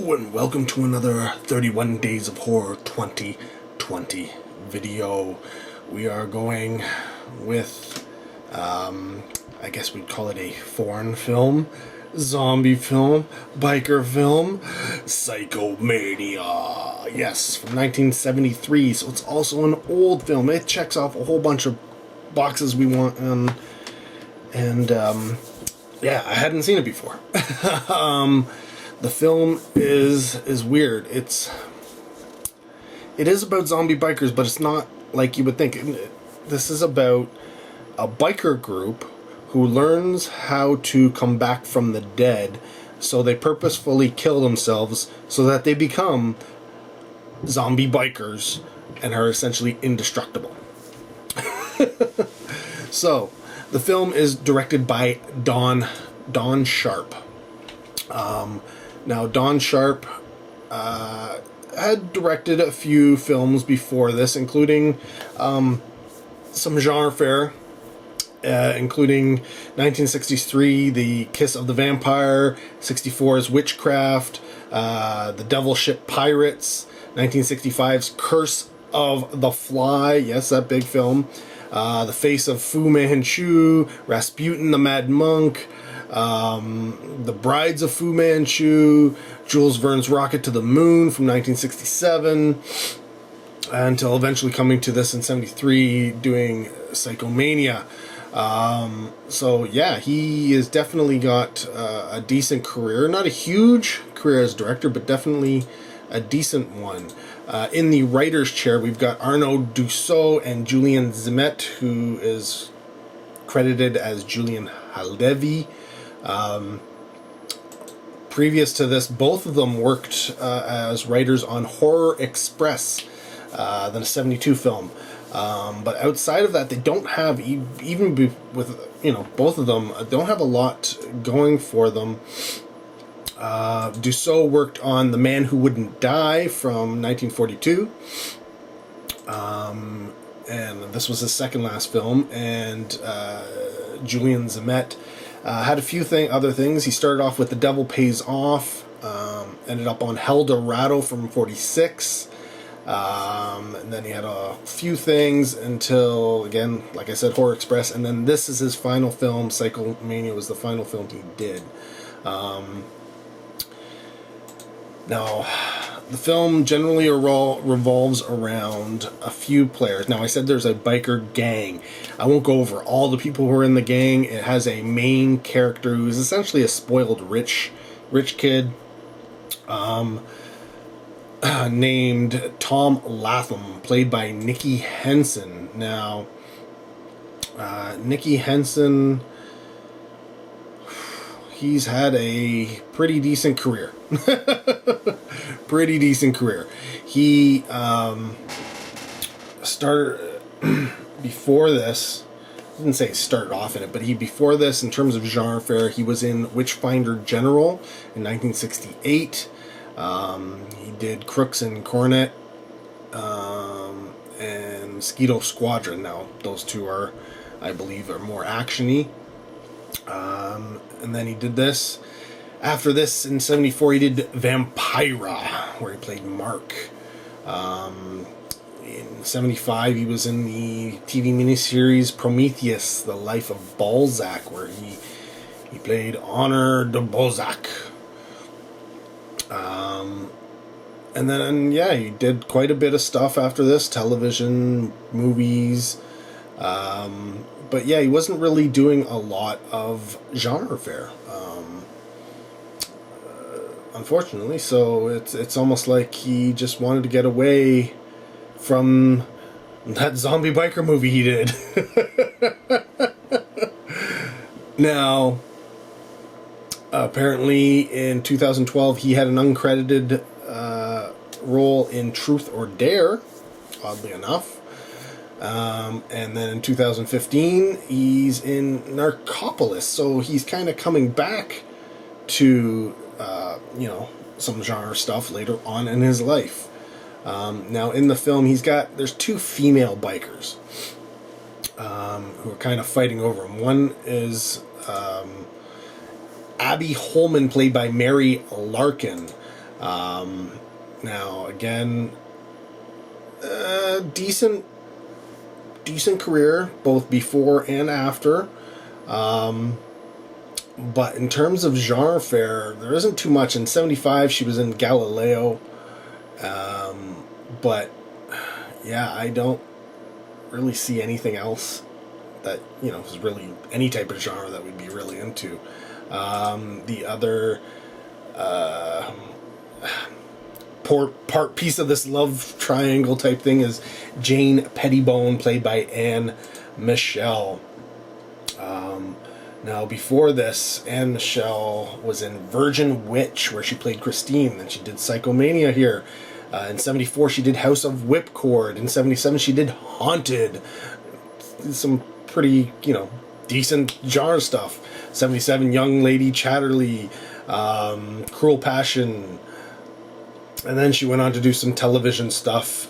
Hello and welcome to another 31 Days of Horror 2020 video. We are going with, I guess we'd call it a foreign film, zombie film, biker film, Psychomania. Yes, from 1973, so it's also an old film. It checks off a whole bunch of boxes we want, and yeah, I hadn't seen it before. The film is weird. It is about zombie bikers, but it's not like you would think. This is about a biker group who learns how to come back from the dead, so they purposefully kill themselves so that they become zombie bikers and are essentially indestructible. So, the film is directed by Don Sharp. Now, Don Sharp had directed a few films before this, including some genre fare, including 1963's The Kiss of the Vampire, 64's Witchcraft, The Devil Ship Pirates, 1965's Curse of the Fly, yes, that big film, The Face of Fu Manchu, Rasputin the Mad Monk, The Brides of Fu Manchu, Jules Verne's Rocket to the Moon from 1967, until eventually coming to this in 73, doing Psychomania. So yeah, he has definitely got a decent career. Not a huge career as director, but definitely a decent one. In the writer's chair, we've got Arnaud Dussault and Julien Zimet, who is credited as Julien Haldevi. Previous to this, both of them worked as writers on Horror Express, the 72 film. But outside of that, they don't have, even with, both of them, don't have a lot going for them. Dussault worked on The Man Who Wouldn't Die from 1942. And this was his second last film. And Julien Zimet had a few other things. He started off with The Devil Pays Off, ended up on Hell Dorado from 46, and then he had a few things until, again, like I said, Horror Express, and then this is his final film. Psychomania was the final film he did. Now, the film generally revolves around a few players. Now, I said there's a biker gang. I won't go over all the people who are in the gang. It has a main character who's essentially a spoiled rich kid, named Tom Latham, played by Nicky Henson. Now, Nicky Henson, he's had a pretty decent career. Pretty decent career. He started before this. I didn't say started off in it, but before this, in terms of genre fare, he was in Witchfinder General in 1968. He did Crooks and Cornet, and Mosquito Squadron. Now, those two are, I believe, are more actiony. And then he did this. After this, in 74, he did Vampira, where he played Mark. In 75, he was in the TV miniseries Prometheus, The Life of Balzac, where he played Honor de Balzac. And then, yeah, he did quite a bit of stuff after this, television, movies. But yeah, he wasn't really doing a lot of genre fare. Unfortunately, so it's almost like he just wanted to get away from that zombie biker movie he did. Now, apparently in 2012 he had an uncredited role in Truth or Dare, oddly enough. And then in 2015 he's in Narcopolis, so he's kind of coming back to some genre stuff later on in his life. Now, in the film, there's two female bikers who are kind of fighting over him. One is Abby Holman, played by Mary Larkin. Now, again, decent career, both before and after. But in terms of genre fare, there isn't too much. In 75, she was in Galileo. But, yeah, I don't really see anything else that, is really any type of genre that we'd be really into. The other piece of this love triangle type thing is Jane Pettibone, played by Anne Michelle. Now, before this, Anne Michelle was in Virgin Witch, where she played Christine. Then she did Psychomania here. In 74, she did House of Whipcord. In 77, she did Haunted. Some pretty, decent genre stuff. 77, Young Lady Chatterley, Cruel Passion. And then she went on to do some television stuff,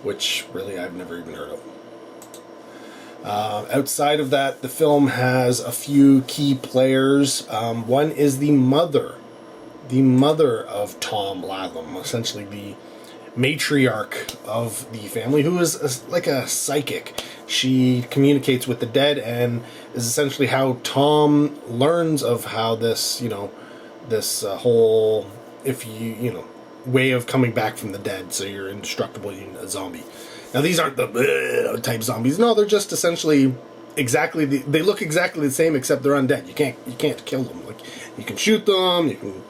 which really I've never even heard of. Outside of that, the film has a few key players. One is the mother of Tom Latham, essentially the matriarch of the family, who is like a psychic. She communicates with the dead and is essentially how Tom learns of how this, this whole, way of coming back from the dead, so you're indestructible, you're a zombie. Now, these aren't the type zombies. No, they're just essentially they look exactly the same, except they're undead. You can't kill them. Like, you can shoot them, you can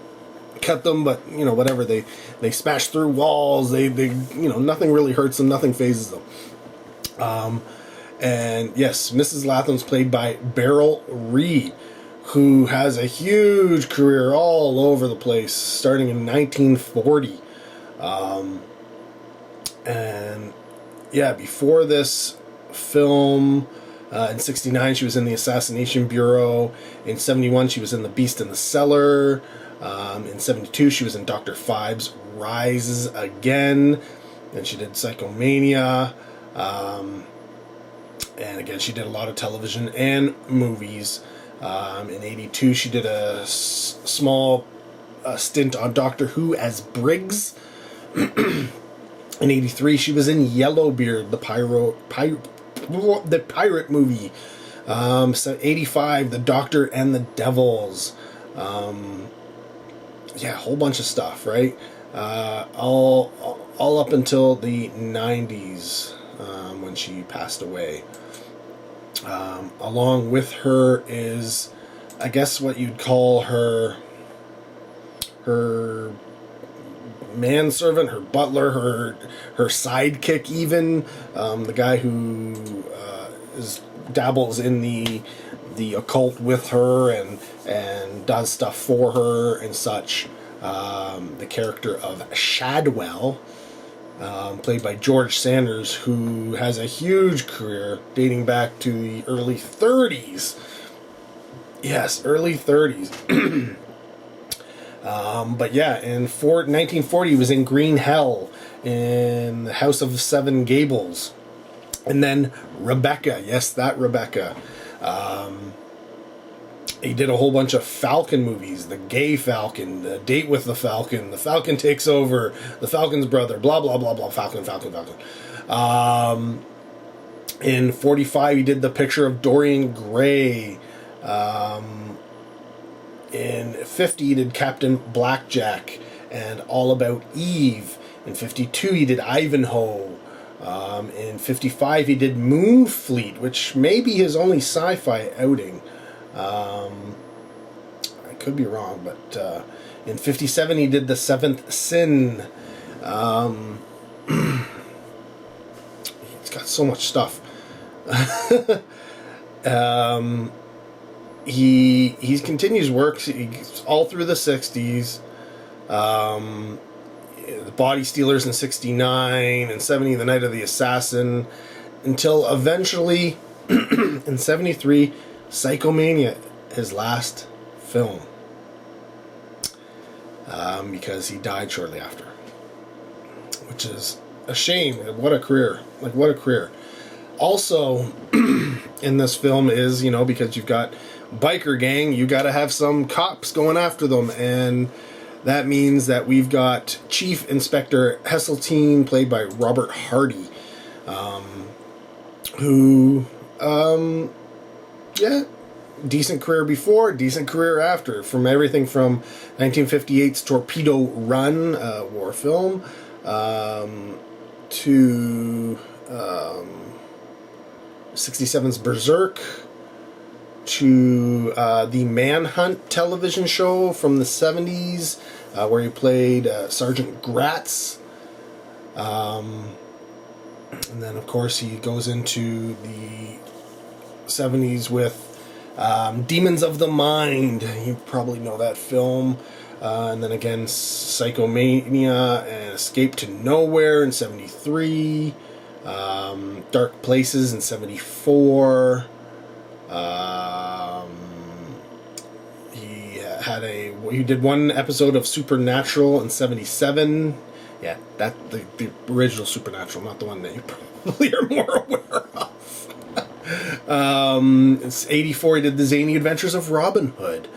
cut them, but whatever, they smash through walls. They nothing really hurts them, nothing phases them. And yes, Mrs. Latham's played by Beryl Reid, who has a huge career all over the place, starting in 1940. And yeah, before this film, in 69, she was in The Assassination Bureau. In 71, she was in The Beast in the Cellar. In 72, she was in Dr. Phibes Rises Again. Then she did Psychomania. And again, she did a lot of television and movies. In 82, she did a small stint on Doctor Who as Briggs. In 83, she was in Yellowbeard, the pirate movie. So 85, The Doctor and the Devils. Yeah, a whole bunch of stuff, right? All up until the 90s, when she passed away. Along with her is, I guess, what you'd call her manservant, her butler, her sidekick, even the guy who dabbles in the occult with her and does stuff for her and such. The character of Shadwell, played by George Sanders, who has a huge career dating back to the early 30s. Yes, early 30s. But yeah, in 1940, he was in Green Hell, in the House of Seven Gables. And then Rebecca, yes, that Rebecca. He did a whole bunch of Falcon movies. The Gay Falcon, The Date with the Falcon, The Falcon Takes Over, The Falcon's Brother, blah, blah, blah, blah, Falcon. In 45, he did The Picture of Dorian Gray. In 50, he did Captain Blackjack and All About Eve. In 52, he did Ivanhoe. In 55, he did Moonfleet, which may be his only sci-fi outing. I could be wrong, but in 57, he did The Seventh Sin. He's got so much stuff. He continues works all through the 60s. The Body Stealers in 69, and 70, The Night of the Assassin, until eventually, in 73, Psychomania, his last film. Because he died shortly after. Which is a shame. What a career. Like, what a career. Also, in this film is, because you've got biker gang, you got to have some cops going after them, and that means that we've got Chief Inspector Heseltine, played by Robert Hardy, who, yeah, decent career before, decent career after, from everything from 1958's Torpedo Run, war film, to 67's Berserk, to the Manhunt television show from the 70s, where he played Sergeant Gratz. And then, of course, he goes into the 70s with Demons of the Mind. You probably know that film. And then again, Psychomania and Escape to Nowhere in 73. Dark Places in 74. He did one episode of Supernatural in 77. Yeah, that the original Supernatural, not the one that you probably are more aware of. It's 84. He did The Zany Adventures of Robin Hood.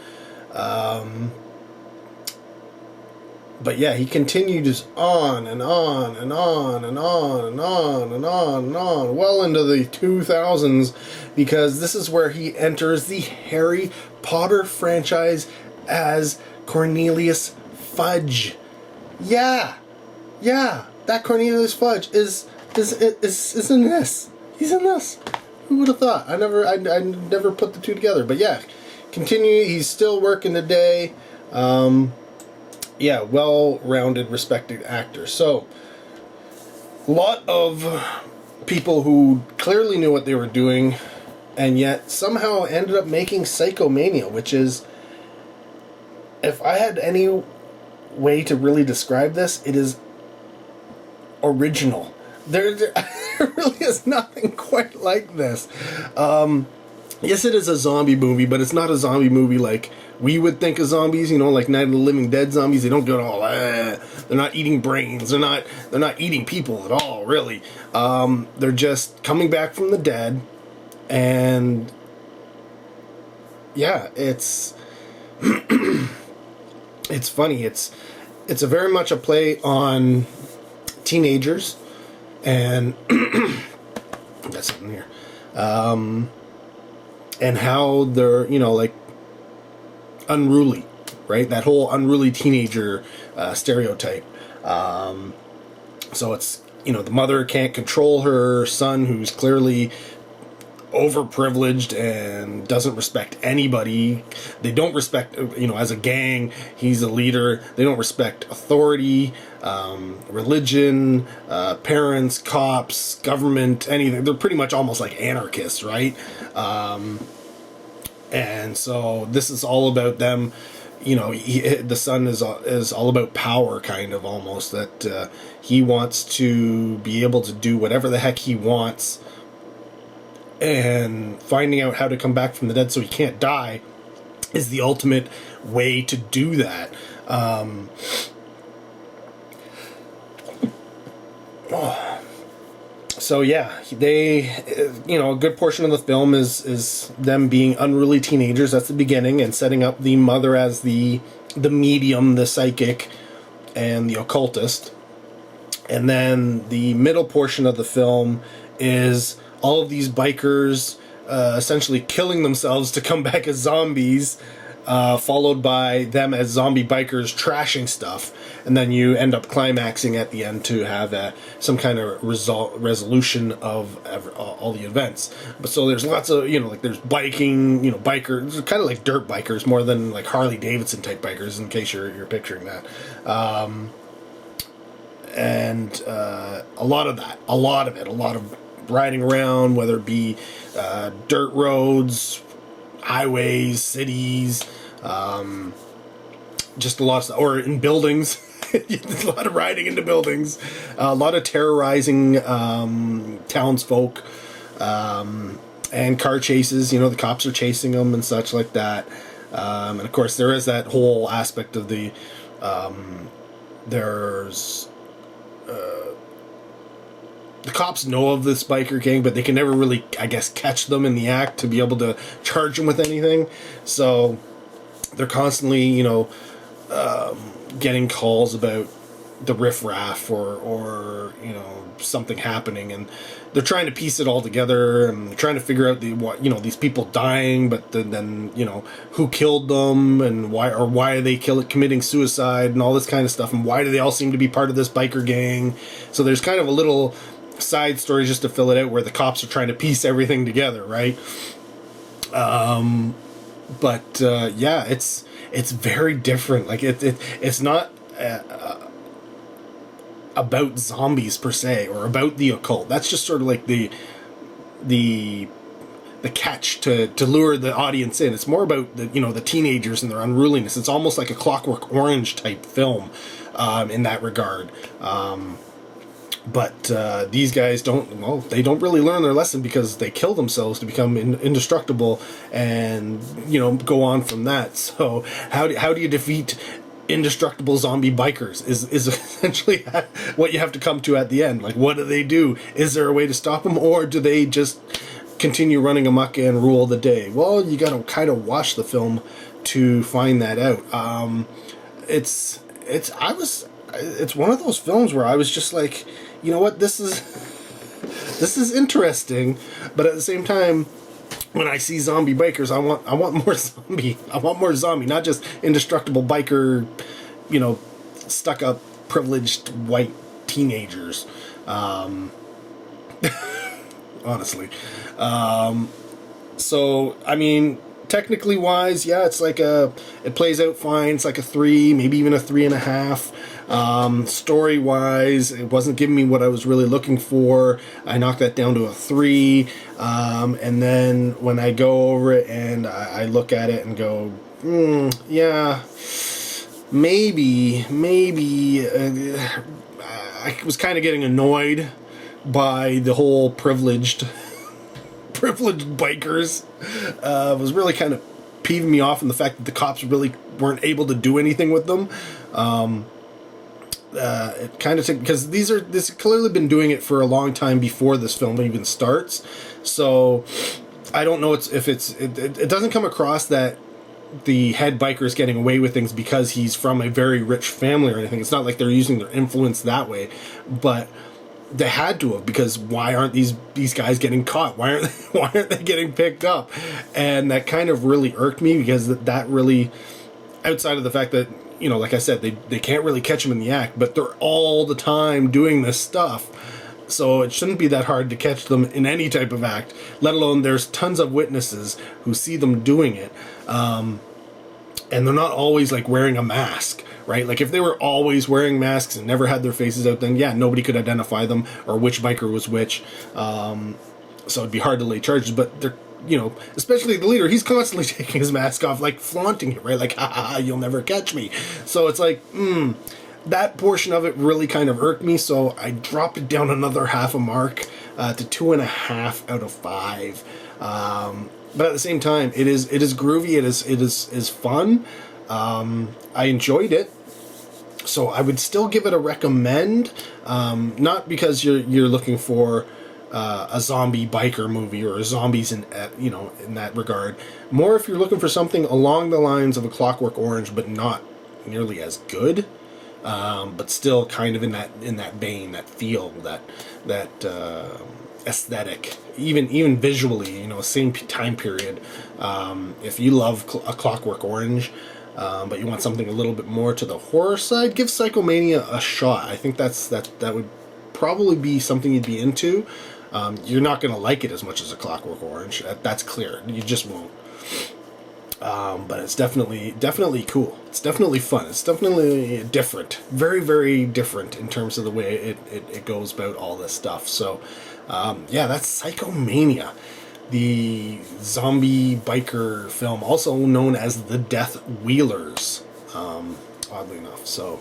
But yeah, he continued just on and on and on and on and on and on and on, well into the 2000s, because this is where he enters the Harry Potter franchise as Cornelius Fudge. Yeah, that Cornelius Fudge is in this. He's in this. Who would have thought? I never put the two together. But yeah, continue. He's still working today. Yeah, well-rounded, respected actor. So, a lot of people who clearly knew what they were doing, and yet somehow ended up making Psychomania, which is, if I had any way to really describe this, it is original. There really is nothing quite like this. Yes, it is a zombie movie, but it's not a zombie movie like we would think of zombies, like Night of the Living Dead zombies. They don't go all, they're not eating brains. They're not eating people at all, really. They're just coming back from the dead, and yeah, it's it's funny. It's a very much a play on teenagers, and got something here, and how they're unruly, right? That whole unruly teenager stereotype. So it's the mother can't control her son, who's clearly overprivileged and doesn't respect anybody. They don't respect, as a gang, he's a leader. They don't respect authority, religion, parents, cops, government, anything. They're pretty much almost like anarchists, right? And so this is all about them. The son is all about power, kind of, almost, that he wants to be able to do whatever the heck he wants, and finding out how to come back from the dead so he can't die is the ultimate way to do that. So yeah, they, a good portion of the film is them being unruly teenagers. That's the beginning, and setting up the mother as the medium, the psychic, and the occultist. And then the middle portion of the film is all of these bikers essentially killing themselves to come back as zombies, followed by them as zombie bikers trashing stuff. And then you end up climaxing at the end to have some kind of resolution of all the events. But so there's lots of, there's biking, bikers, kind of like dirt bikers more than like Harley Davidson type bikers, in case you're picturing that. And a lot of that, a lot of riding around, whether it be dirt roads, highways, cities, just a lot of stuff, or in buildings. A lot of riding into buildings, a lot of terrorizing townsfolk, and car chases. The cops are chasing them and such like that. And of course, there is that whole aspect of the there's the cops know of this biker gang, but they can never really, I guess, catch them in the act to be able to charge them with anything. So they're constantly, getting calls about the riffraff or you know, something happening, and they're trying to piece it all together, and they're trying to figure out these people dying, but then you know, who killed them, and why are they committing suicide, and all this kind of stuff, and why do they all seem to be part of this biker gang. So there's kind of a little side story just to fill it out, where the cops are trying to piece everything together, right? But yeah, it's very different. Like it's not about zombies per se, or about the occult. That's just sort of like the catch to lure the audience in. It's more about the teenagers and their unruliness. It's almost like a Clockwork Orange type film in that regard. But these guys they don't really learn their lesson, because they kill themselves to become indestructible and go on from that. So how do you defeat indestructible zombie bikers is essentially what you have to come to at the end. Like, what do they do? Is there a way to stop them, or do they just continue running amok and rule the day? Well, you gotta kind of watch the film to find that out. It's one of those films where I was just like, you know what, this is interesting, but at the same time, when I see zombie bikers, I want more zombie. I want more zombie, not just indestructible biker, stuck up, privileged white teenagers. Honestly. So, I mean, technically wise, yeah, it plays out fine. It's like a 3, maybe even a 3.5. Story wise, it wasn't giving me what I was really looking for. I knocked that down to a 3. And then when I go over it and I look at it and go, yeah, maybe, I was kind of getting annoyed by the whole privileged bikers. Was really kind of peeving me off, and the fact that the cops really weren't able to do anything with them. It kind of because this clearly been doing it for a long time before this film even starts. So I don't know if it doesn't come across that the head biker is getting away with things because he's from a very rich family or anything. It's not like they're using their influence that way, but they had to have, because why aren't these guys getting caught? Why aren't they getting picked up? And that kind of really irked me, because that really, outside of the fact that, like I said, they can't really catch them in the act, but they're all the time doing this stuff. So it shouldn't be that hard to catch them in any type of act, let alone there's tons of witnesses who see them doing it. And they're not always like wearing a mask, right? Like if they were always wearing masks and never had their faces out, then yeah, nobody could identify them or which biker was which. So it'd be hard to lay charges, but they're, especially the leader, he's constantly taking his mask off, like flaunting it, right? Like, ha, you'll never catch me. So it's like, that portion of it really kind of irked me, so I dropped it down another half a mark to 2.5 out of 5. But at the same time, it is groovy. It is fun. I enjoyed it, so I would still give it a recommend. Not because you're looking for a zombie biker movie or zombies in that regard. More if you're looking for something along the lines of A Clockwork Orange, but not nearly as good. But still kind of in that vein, that feel, that aesthetic, even visually, same time period. If you love A Clockwork Orange, but you want something a little bit more to the horror side, give Psychomania a shot. I think that would probably be something you'd be into. You're not going to like it as much as A Clockwork Orange. That's clear. You just won't. But it's definitely cool. It's definitely fun. It's definitely different. Very, very different in terms of the way it goes about all this stuff. So, yeah, that's Psychomania, the zombie biker film, also known as The Death Wheelers, oddly enough. So,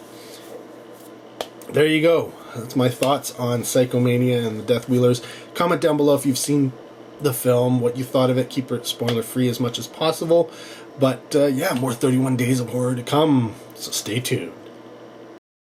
there you go. That's my thoughts on Psychomania and The Death Wheelers. Comment down below if you've seen the film, what you thought of it. Keep it spoiler free as much as possible, but yeah, more 31 Days of Horror to come, so stay tuned.